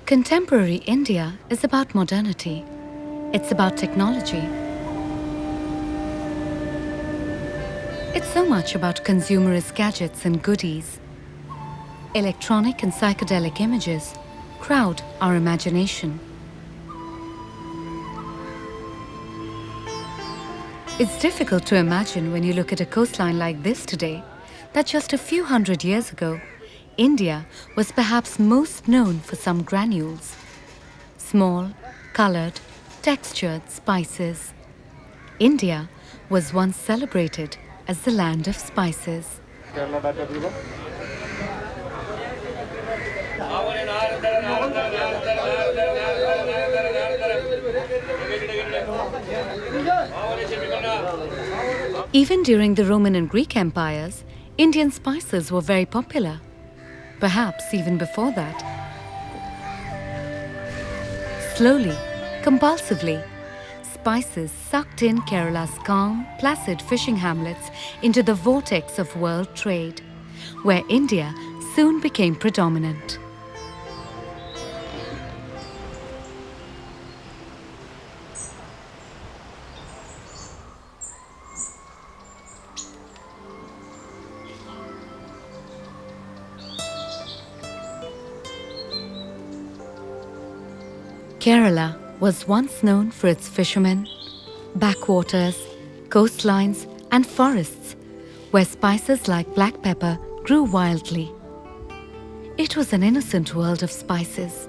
Contemporary India is about modernity. It's about technology. It's so much about consumerist gadgets and goodies. Electronic and psychedelic images crowd our imagination. It's difficult to imagine when you look at a coastline like this today that just a few hundred years ago, India was perhaps most known for some granules. Small, colored, textured spices. India was once celebrated as the land of spices. Even during the Roman and Greek empires, Indian spices were very popular. Perhaps even before that. Slowly, compulsively, spices sucked in Kerala's calm, placid fishing hamlets into the vortex of world trade, where India soon became predominant. Kerala was once known for its fishermen, backwaters, coastlines, and forests, where spices like black pepper grew wildly. It was an innocent world of spices,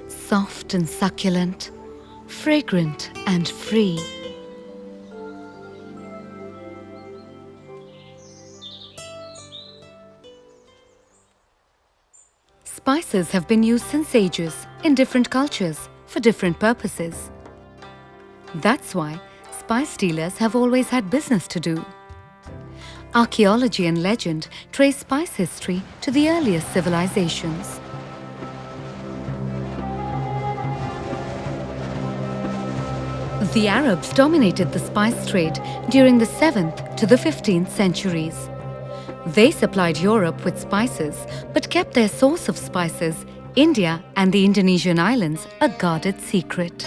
soft and succulent, fragrant and free. Spices have been used since ages in different cultures for different purposes. That's why spice dealers have always had business to do. Archaeology and legend trace spice history to the earliest civilizations. The Arabs dominated the spice trade during the 7th to the 15th centuries. They supplied Europe with spices but kept their source of spices, India and the Indonesian islands, a guarded secret.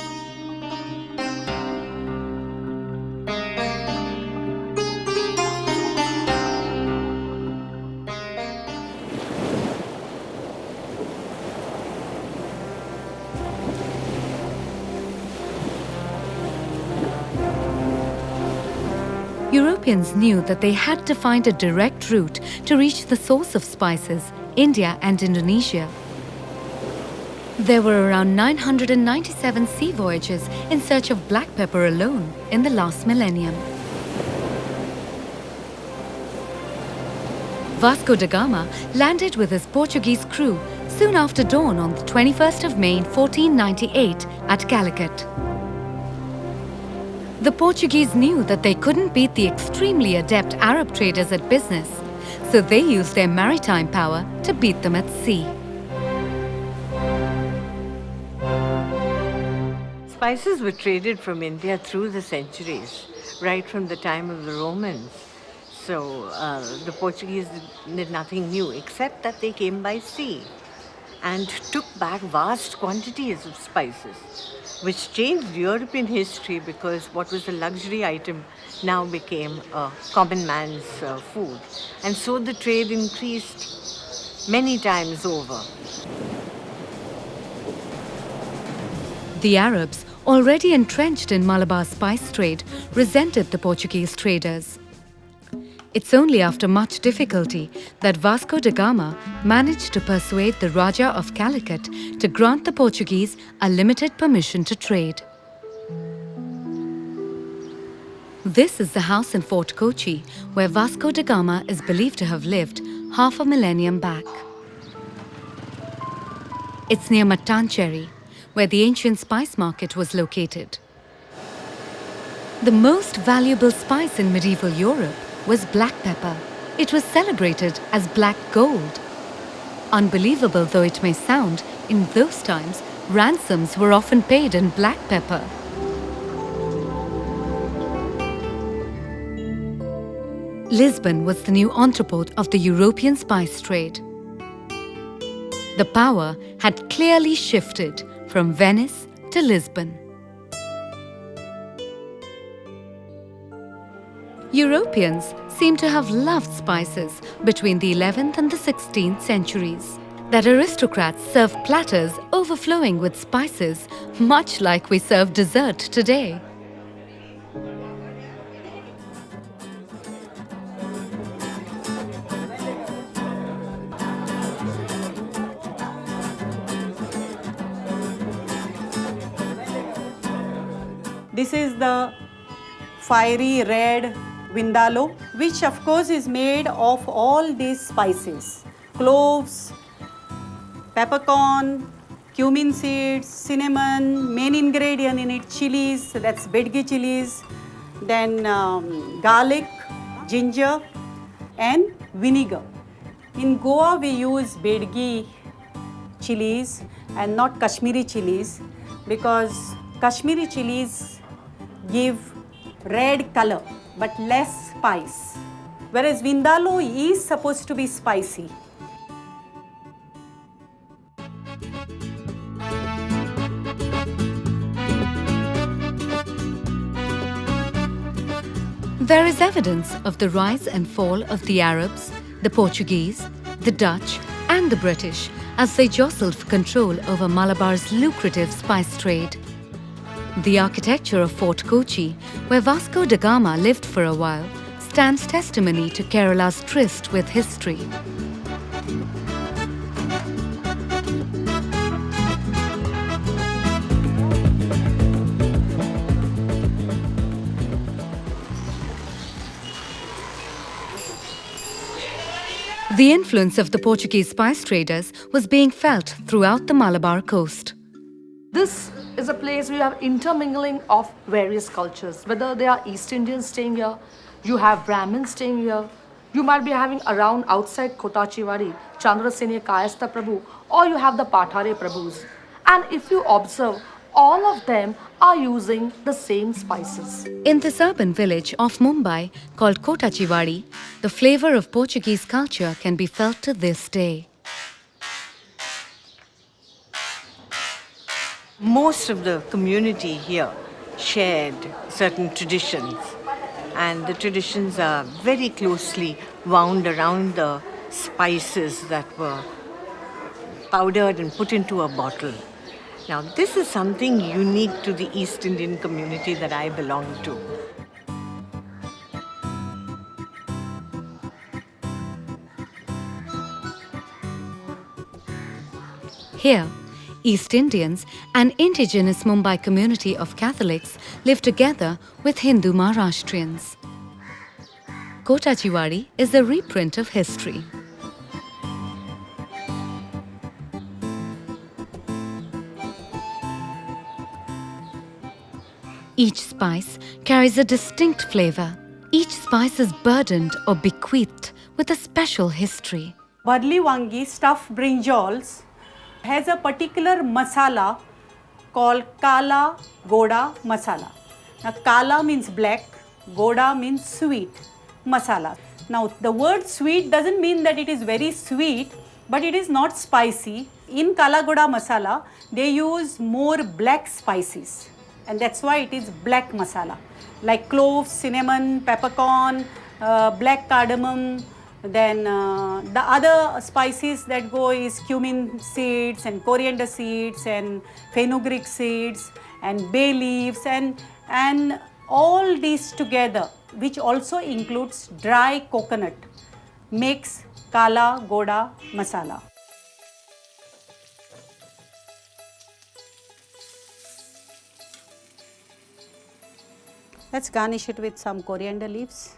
Europeans knew that they had to find a direct route to reach the source of spices, India and Indonesia. There were around 997 sea voyages in search of black pepper alone in the last millennium. Vasco da Gama landed with his Portuguese crew soon after dawn on the 21st of May 1498 at Calicut. The Portuguese knew that they couldn't beat the extremely adept Arab traders at business, so they used their maritime power to beat them at sea. Spices were traded from India through the centuries, right from the time of the Romans. So the Portuguese did nothing new except that they came by sea and took back vast quantities of spices, which changed European history because what was a luxury item now became a common man's food. And so the trade increased many times over. The Arabs, already entrenched in Malabar spice trade, resented the Portuguese traders. It's only after much difficulty that Vasco da Gama managed to persuade the Raja of Calicut to grant the Portuguese a limited permission to trade. This is the house in Fort Kochi where Vasco da Gama is believed to have lived half a millennium back. It's near Mattancherry, where the ancient spice market was located. The most valuable spice in medieval Europe was black pepper. It was celebrated as black gold. Unbelievable though it may sound, in those times, ransoms were often paid in black pepper. Lisbon was the new entrepot of the European spice trade. The power had clearly shifted from Venice to Lisbon. Europeans seem to have loved spices between the 11th and the 16th centuries. That aristocrats served platters overflowing with spices, much like we serve dessert today. This is the fiery red vindaloo, which of course is made of all these spices: cloves, peppercorn, cumin seeds, cinnamon, main ingredient in it chilies, that's bedgi chilies, then garlic, ginger and vinegar. In Goa we use bedgi chilies and not Kashmiri chilies because Kashmiri chilies give red color but less spice, whereas vindaloo is supposed to be spicy. There is evidence of the rise and fall of the Arabs, the Portuguese, the Dutch and the British as they jostled for control over Malabar's lucrative spice trade. The architecture of Fort Kochi, where Vasco da Gama lived for a while, stands testimony to Kerala's tryst with history. The influence of the Portuguese spice traders was being felt throughout the Malabar coast. This is a place where you have intermingling of various cultures, whether they are East Indians staying here, you have Brahmins staying here, you might be having around outside Kotachiwadi, Chandrasene Kayastha Prabhu, or you have the Pathare Prabhus. And if you observe, all of them are using the same spices. In this urban village of Mumbai called Kotachiwadi, the flavor of Portuguese culture can be felt to this day. Most of the community here shared certain traditions, and the traditions are very closely wound around the spices that were powdered and put into a bottle. Now, this is something unique to the East Indian community that I belong to. Here, East Indians, an indigenous Mumbai community of Catholics, live together with Hindu Maharashtrians. Kotachiwadi is a reprint of history. Each spice carries a distinct flavor. Each spice is burdened or bequeathed with a special history. Barli wangi stuffed brinjals has a particular masala called Kala Goda masala. Now Kala means black, Goda means sweet masala. Now the word sweet doesn't mean that it is very sweet, but it is not spicy. In Kala Goda masala, they use more black spices, and that's why it is black masala, like cloves, cinnamon, peppercorn, black cardamom. Then the other spices that go is cumin seeds and coriander seeds and fenugreek seeds and bay leaves and all these together, which also includes dry coconut, makes Kala Goda masala. Let's garnish it with some coriander leaves.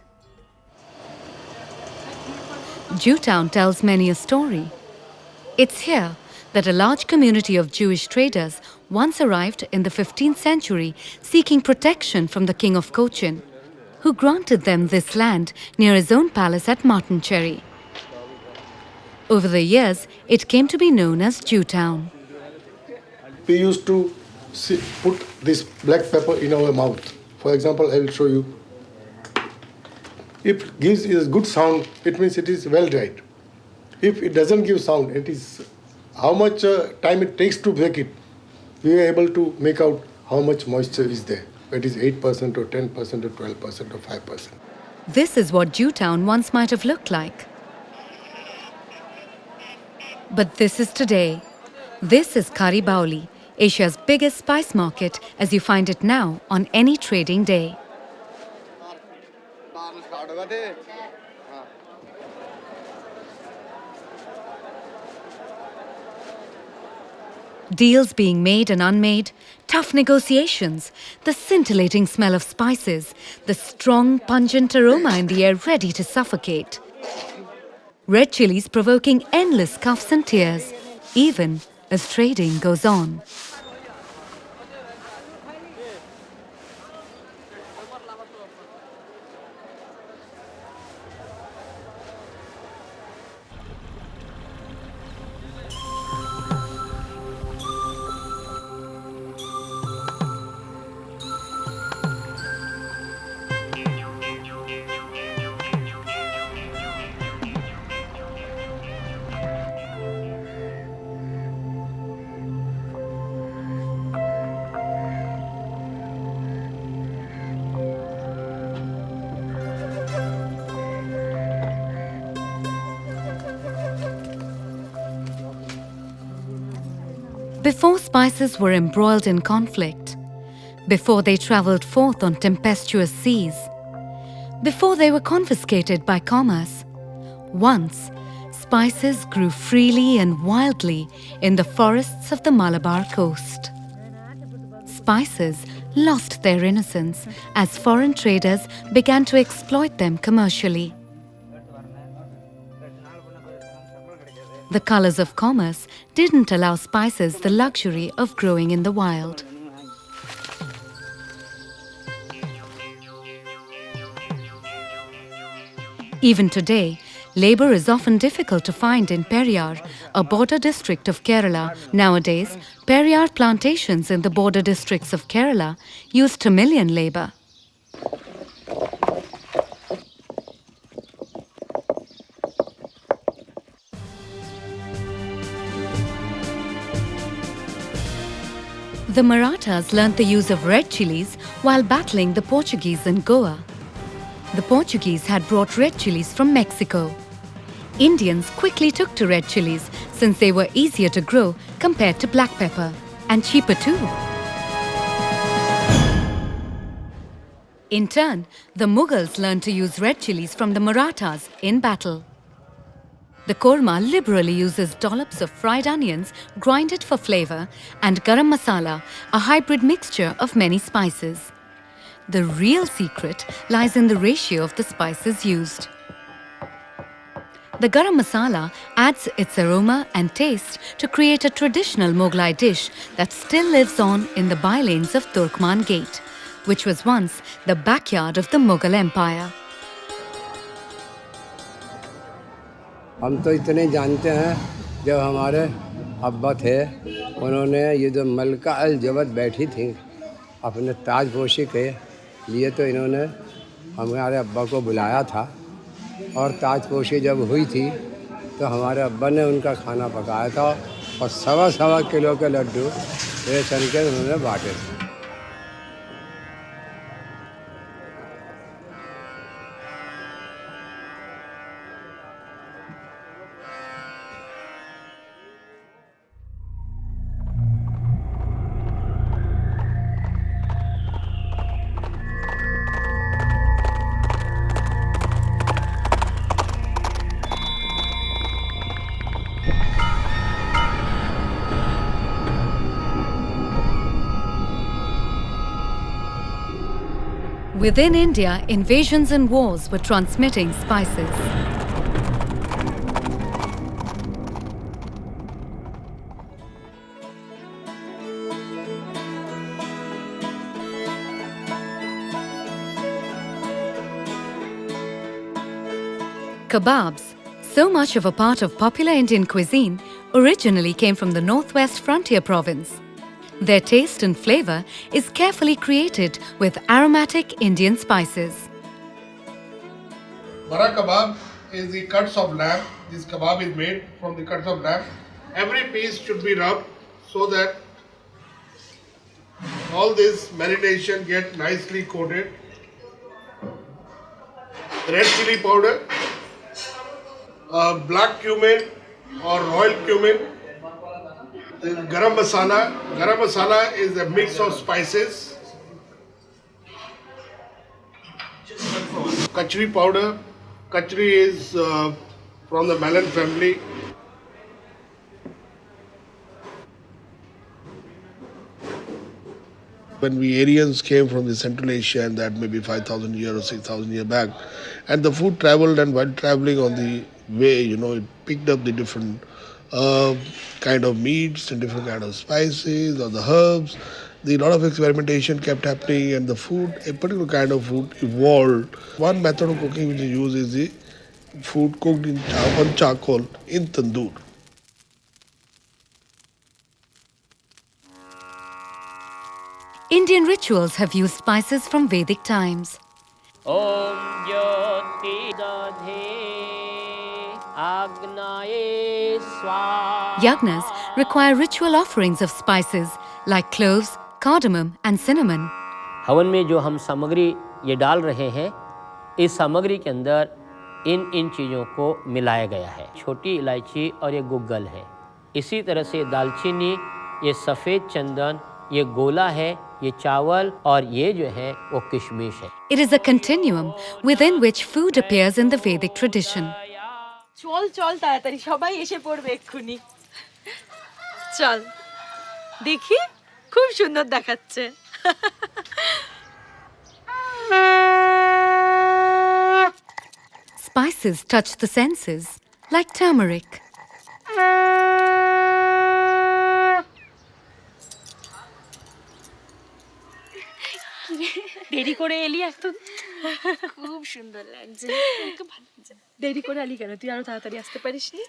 Jewtown tells many a story. It's here that a large community of Jewish traders once arrived in the 15th century seeking protection from the king of Cochin, who granted them this land near his own palace at Martincherry. Over the years, it came to be known as Jewtown. We used to put this black pepper in our mouth. For example, I will show you. If it gives a good sound, it means it is well dried. If it doesn't give sound, it is how much time it takes to bake it, we were able to make out how much moisture is there. It is 8% or 10% or 12% or 5%. This is what Jewtown once might have looked like. But this is today. This is Kari Baoli, Asia's biggest spice market as you find it now on any trading day. Deals being made and unmade, tough negotiations, the scintillating smell of spices, the strong, pungent aroma in the air ready to suffocate. Red chilies provoking endless cuffs and tears, even as trading goes on. Before spices were embroiled in conflict, before they travelled forth on tempestuous seas, before they were confiscated by commerce, once spices grew freely and wildly in the forests of the Malabar coast. Spices lost their innocence as foreign traders began to exploit them commercially. The colours of commerce didn't allow spices the luxury of growing in the wild. Even today, labour is often difficult to find in Periyar, a border district of Kerala. Nowadays, Periyar plantations in the border districts of Kerala use Tamilian labour. The Marathas learnt the use of red chilies while battling the Portuguese in Goa. The Portuguese had brought red chilies from Mexico. Indians quickly took to red chilies since they were easier to grow compared to black pepper, and cheaper too. In turn, the Mughals learned to use red chilies from the Marathas in battle. The korma liberally uses dollops of fried onions grinded for flavour and garam masala, a hybrid mixture of many spices. The real secret lies in the ratio of the spices used. The garam masala adds its aroma and taste to create a traditional Mughlai dish that still lives on in the bylanes of Turkman Gate, which was once the backyard of the Mughal Empire. हम तो इतने जानते हैं जब हमारे अब्बा थे उन्होंने ये जो मलका अल जबत बैठी थी अपने ताजपोशी के लिए तो इन्होंने हमारे अब्बा को बुलाया था और ताजपोशी जब हुई थी तो हमारे अब्बा ने उनका खाना पकाया था और सवा किलो के लड्डू रेशन के उन्होंने बांटे थे. Within India, invasions and wars were transmitting spices. Kebabs, so much of a part of popular Indian cuisine, originally came from the northwest frontier province. Their taste and flavour is carefully created with aromatic Indian spices. Bara kebab is the cuts of lamb. This kebab is made from the cuts of lamb Every piece should be rubbed so that all this marination get nicely coated. Red chili powder, black cumin or royal cumin, garam masala. Garam masala is a mix of spices. Kachri powder. Kachri is from the melon family. When we Aryans came from the Central Asia, and that maybe 5,000 years or 6,000 years back, and the food traveled, and while traveling on the way, it picked up the different kind of meats and different kind of spices or the herbs. The lot of experimentation kept happening, and the food, a particular kind of food, evolved. One method of cooking which is used is the food cooked on charcoal in tandoor. Indian rituals have used spices from Vedic times. Om Jyoti Dadhe Agnaye Swaha. Yagnas require ritual offerings of spices like cloves, cardamom, and cinnamon. हवन में जो हम सामग्री ये डाल रहे हैं, इस सामग्री के अंदर इन चीज़ों को मिलाया गया है। छोटी इलायची और ये गुग्गल है। इसी तरह से दालचीनी, ये सफ़ेद चंदन, ये गोला है, ये चावल और ये जो है वो किशमिश है। It is a continuum within which food appears in the Vedic tradition. চল চল তাড়াতাড়ি সবাই এসে পড়বে এক্ষুনি চল দেখি খুব সুন্দর দেখাচ্ছে Spices touch the senses, like turmeric. দেরি করে এলি একদম খুব সুন্দর লাগছে খুব ভালো লাগছে দেরি করে এলি কেন তুই আরো তাড়াতাড়ি আসতে পারিসনি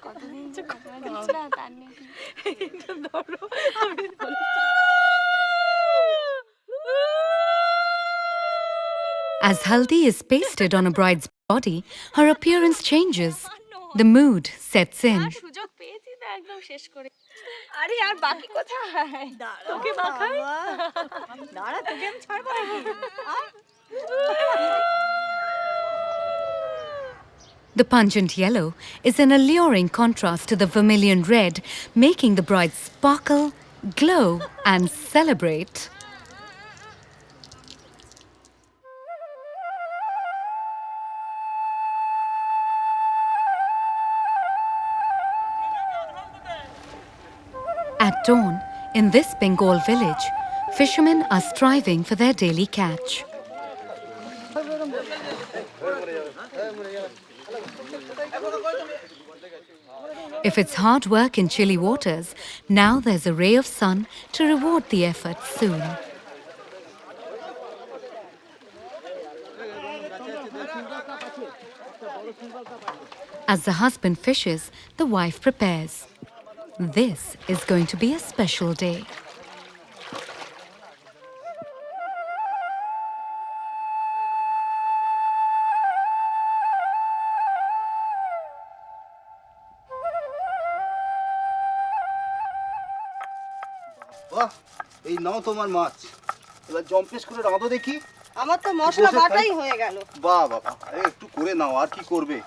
কতদিন যে কথা বলছিস না তার নেই ধরো আমি As haldi is pasted on a bride's body, her appearance changes. The mood sets in. সুযোগ পেয়েছি না একদম শেষ করে আরে আর বাকি কোথায় তোকে মাখাই দাঁড়া তোকে আমি ছাড়বো নাকি The pungent yellow is an alluring contrast to the vermilion red, making the bride sparkle, glow, and celebrate. At dawn, in this Bengal village, fishermen are striving for their daily catch. If it's hard work in chilly waters, now there's a ray of sun to reward the effort soon. As the husband fishes, the wife prepares. This is going to be a special day. বাহ এই নাও তোমার মাছ এবার জম্পেস করে রাঁধো দেখি আমার তো মশলা বাটাই হয়ে গেল বাহ বাবা আরে একটু করে নাও আর কি করবে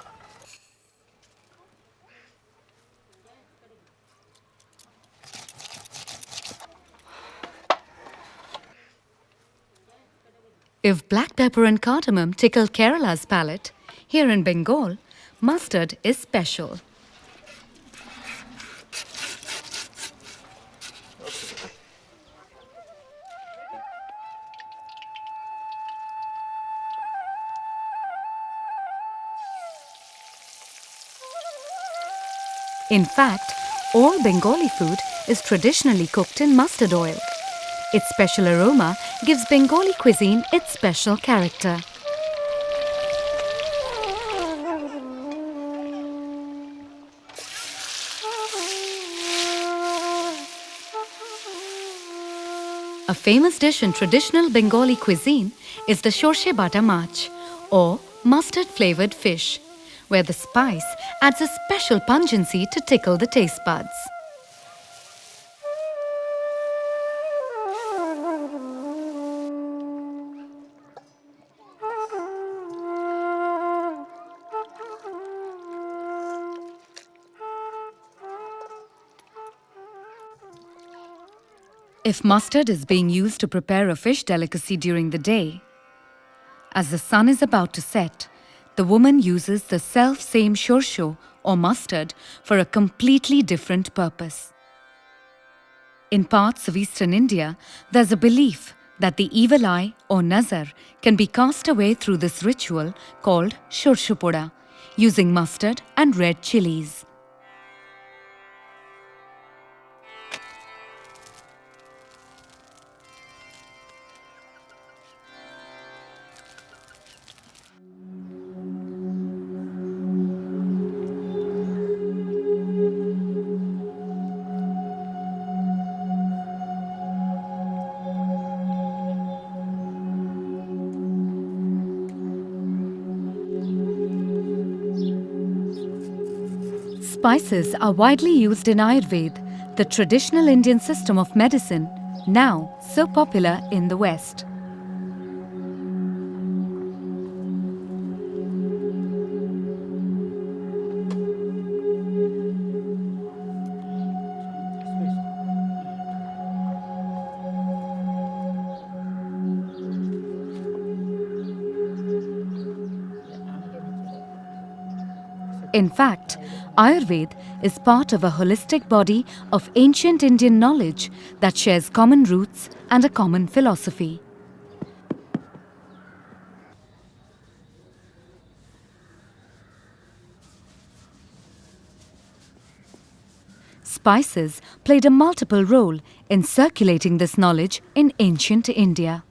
If black pepper and cardamom tickle Kerala's palate, here in Bengal, mustard is special. In fact, all Bengali food is traditionally cooked in mustard oil. Its special aroma gives Bengali cuisine its special character. A famous dish in traditional Bengali cuisine is the shorshe bata mach, or mustard-flavored fish, where the spice adds a special pungency to tickle the taste buds. If mustard is being used to prepare a fish delicacy during the day, as the sun is about to set, the woman uses the self-same shorsho or mustard for a completely different purpose. In parts of eastern India, there's a belief that the evil eye or nazar can be cast away through this ritual called shorshopoda, using mustard and red chilies. Spices are widely used in Ayurveda, the traditional Indian system of medicine, now so popular in the West. In fact, Ayurveda is part of a holistic body of ancient Indian knowledge that shares common roots and a common philosophy. Spices played a multiple role in circulating this knowledge in ancient India.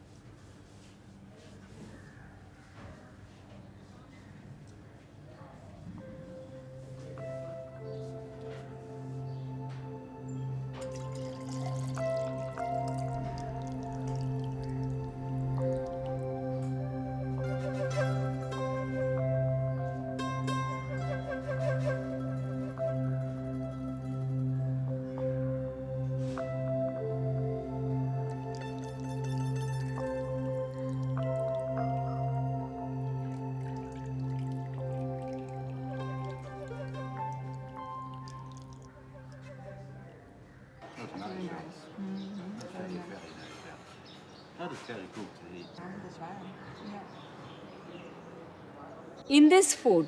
In this food,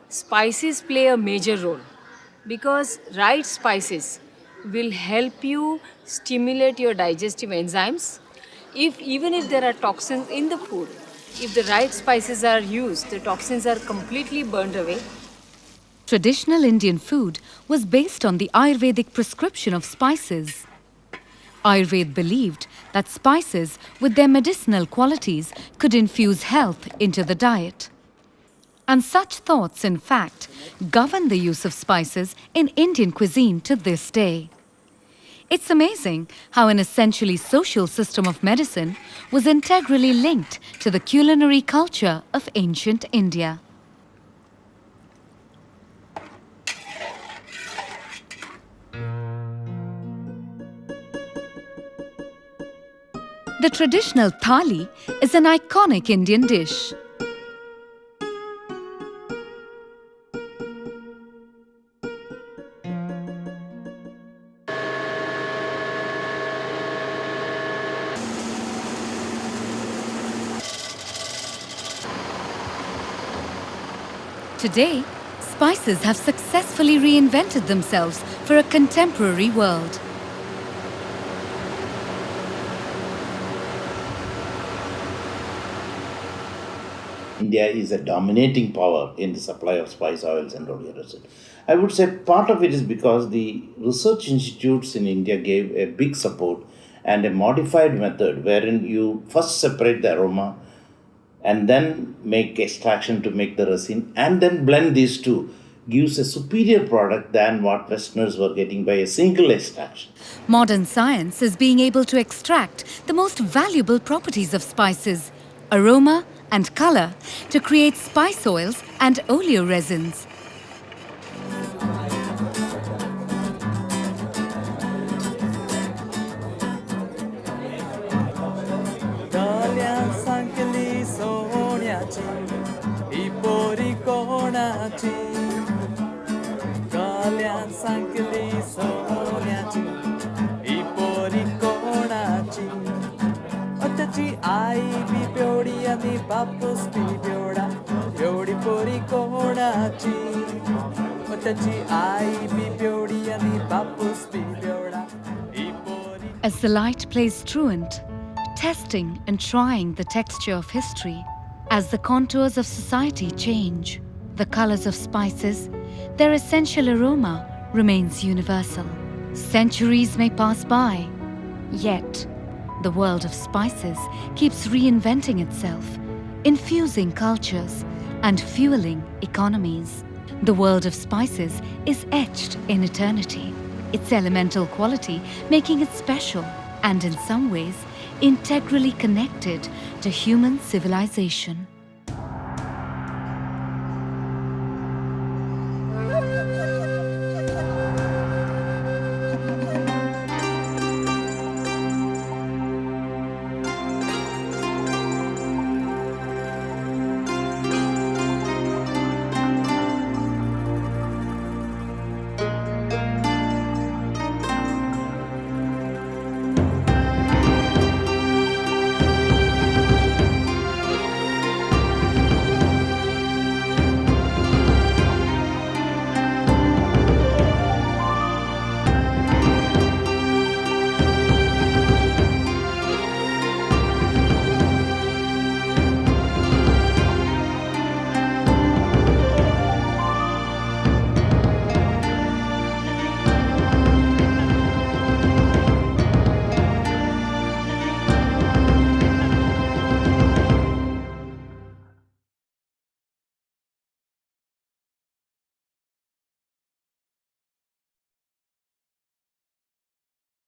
spices play a major role because right spices will help you stimulate your digestive enzymes. Even if there are toxins in the food, if the right spices are used, the toxins are completely burned away. Traditional Indian food was based on the Ayurvedic prescription of spices. Ayurveda believed that spices, with their medicinal qualities, could infuse health into the diet. And such thoughts, in fact, govern the use of spices in Indian cuisine to this day. It's amazing how an essentially social system of medicine was integrally linked to the culinary culture of ancient India. The traditional thali is an iconic Indian dish. Today, spices have successfully reinvented themselves for a contemporary world. India is a dominating power in the supply of spice oils and rhodiola resin. I would say part of it is because the research institutes in India gave a big support and a modified method wherein you first separate the aroma and then make extraction to make the resin and then blend these two gives a superior product than what Westerners were getting by a single extraction. Modern science is being able to extract the most valuable properties of spices, aroma and color to create spice oils and oleoresins. आई बी बेवडी आणि बापूस B बेवडा बेवडी पोरी कोणाची त्याची आई बी बेवडी आणि बापूस B बेवडा As the light plays truant, testing and trying the texture of history, as the contours of society change, the colors of spices, their essential aroma remains universal. Centuries may pass by, yet the world of spices keeps reinventing itself, infusing cultures and fueling economies. The world of spices is etched in eternity, its elemental quality making it special and in some ways integrally connected to human civilization.